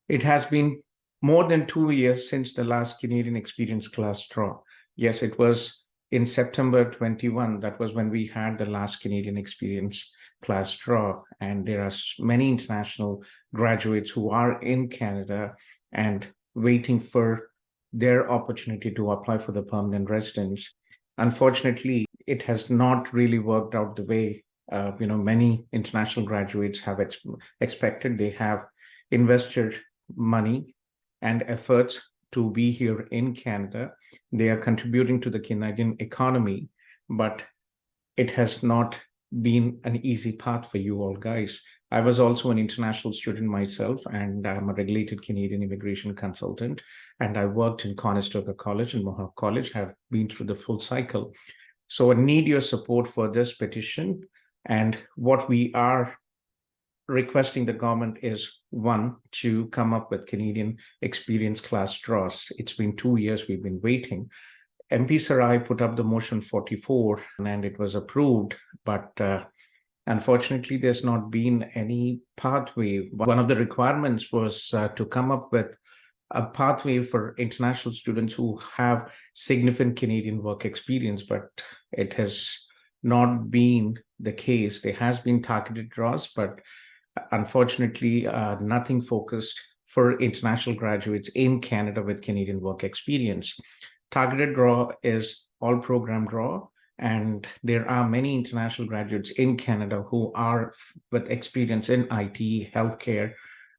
It has been more than 2 years since the last Canadian Experience class draw. Yes, it was in September 21. That was when we had the last Canadian Experience class draw. And there are many international graduates who are in Canada and waiting for their opportunity to apply for the permanent residence. Unfortunately, it has not really worked out the way many international graduates have expected. They have invested money and efforts to be here in Canada. They are contributing to the Canadian economy, but it has not been an easy path for you all guys. I was also an international student myself, and I'm a regulated Canadian immigration consultant. And I worked in Conestoga College and Mohawk College, have been through the full cycle. So I need your support for this petition. And what we are requesting the government is, one, to come up with Canadian experience class draws. It's been 2 years we've been waiting. MP Sarai put up the motion 44 and it was approved, but unfortunately, there's not been any pathway. One of the requirements was to come up with a pathway for international students who have significant Canadian work experience, but it has not been the case. There has been targeted draws, but unfortunately, nothing focused for international graduates in Canada with Canadian work experience. Targeted draw is all program draw, and there are many international graduates in Canada who are with experience in IT, healthcare,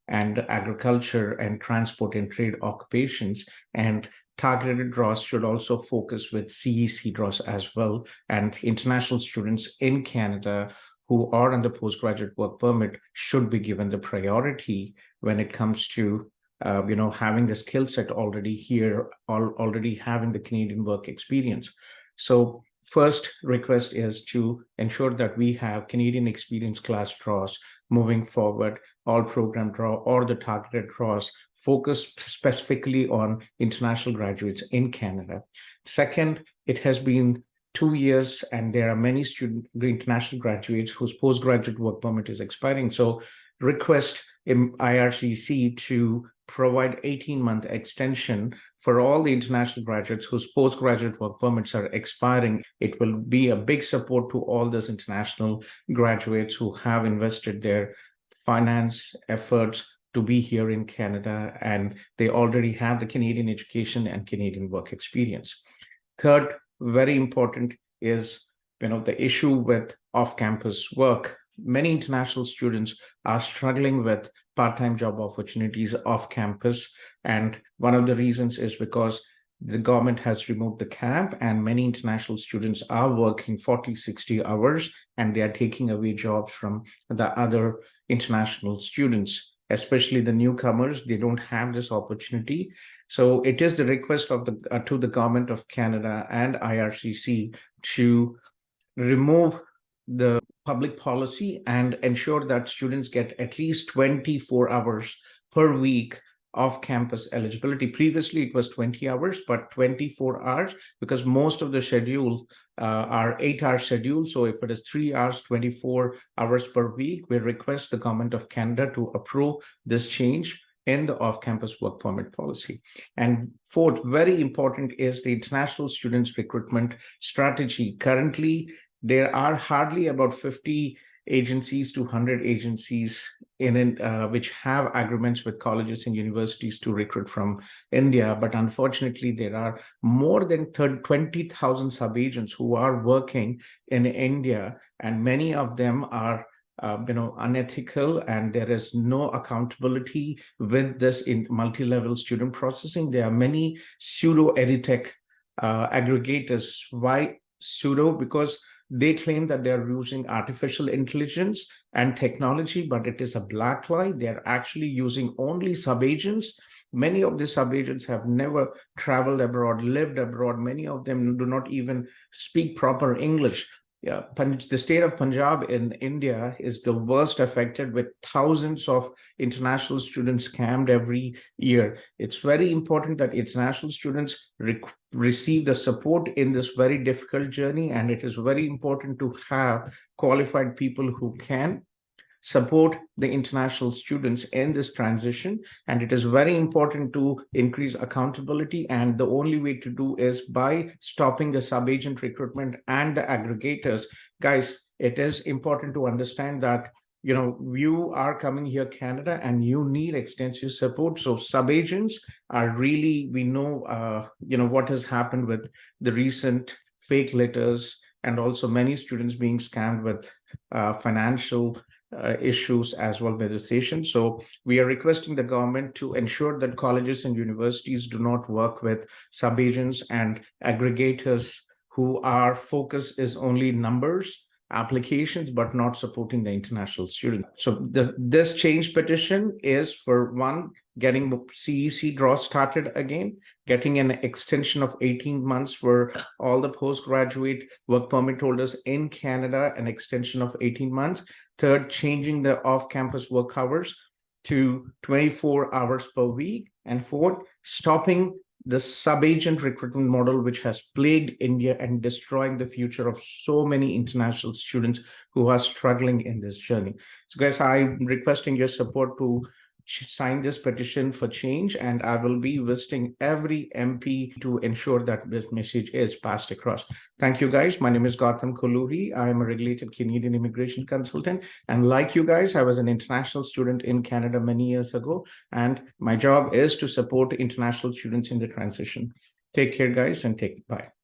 and agriculture and transport and trade occupations. And targeted draws should also focus with CEC draws as well. And international students in Canada who are on the postgraduate work permit should be given the priority when it comes to having the skill set already here, already having the Canadian work experience. So first request is to ensure that we have Canadian experience class draws moving forward, all program draw or the targeted draws focused specifically on international graduates in Canada. Second, it has been 2 years, and there are many international graduates whose postgraduate work permit is expiring. So request IRCC to provide 18-month extension for all the international graduates whose postgraduate work permits are expiring. It will be a big support to all those international graduates who have invested their finance efforts to be here in Canada, and they already have the Canadian education and Canadian work experience. Third, very important is the issue with off-campus work. Many international students are struggling with part-time job opportunities off campus, and one of the reasons is because the government has removed the cap, and many international students are working 40-60 hours, and they are taking away jobs from the other international students, especially the newcomers. They don't have this opportunity. So it is the request of to the government of Canada and IRCC to remove the public policy and ensure that students get at least 24 hours per week of campus eligibility. Previously, it was 20 hours, but 24 hours, because most of the schedules are 8-hour schedules. So if it is 3 hours, 24 hours per week, we request the government of Canada to approve this change in the off-campus work permit policy. And fourth, very important, is the international students recruitment strategy. Currently, there are hardly about 50 agencies to 100 agencies which have agreements with colleges and universities to recruit from India. But unfortunately, there are more than 20,000 sub-agents who are working in India, and many of them are unethical, and there is no accountability with this in multi-level student processing. There are many pseudo edtech aggregators. Why pseudo? Because they claim that they're using artificial intelligence and technology, but it is a black lie. They're actually using only sub-agents. Many of the sub-agents have never traveled abroad, lived abroad. Many of them do not even speak proper English. Yeah, the state of Punjab in India is the worst affected, with thousands of international students scammed every year. It's very important that international students receive the support in this very difficult journey, and it is very important to have qualified people who can support the international students in this transition. And it is very important to increase accountability. And the only way to do is by stopping the sub-agent recruitment and the aggregators. Guys, it is important to understand that you are coming here, Canada, and you need extensive support. So sub-agents are really, we know, what has happened with the recent fake letters, and also many students being scammed with financial issues as well by the station. So we are requesting the government to ensure that colleges and universities do not work with sub-agents and aggregators who are focus is only numbers, applications, but not supporting the international student. So this change petition is for one, getting CEC draw started again, getting an extension of 18 months for all the postgraduate work permit holders in Canada, an extension of 18 months. Third, changing the off-campus work hours to 24 hours per week. And fourth, stopping the sub-agent recruitment model, which has plagued India and destroying the future of so many international students who are struggling in this journey. So guys, I'm requesting your support to sign this petition for change, and I will be visiting every MP to ensure that this message is passed across. Thank you, guys. My name is Gautam Koluri. I am a regulated Canadian immigration consultant. And like you guys, I was an international student in Canada many years ago, and my job is to support international students in the transition. Take care, guys, and bye.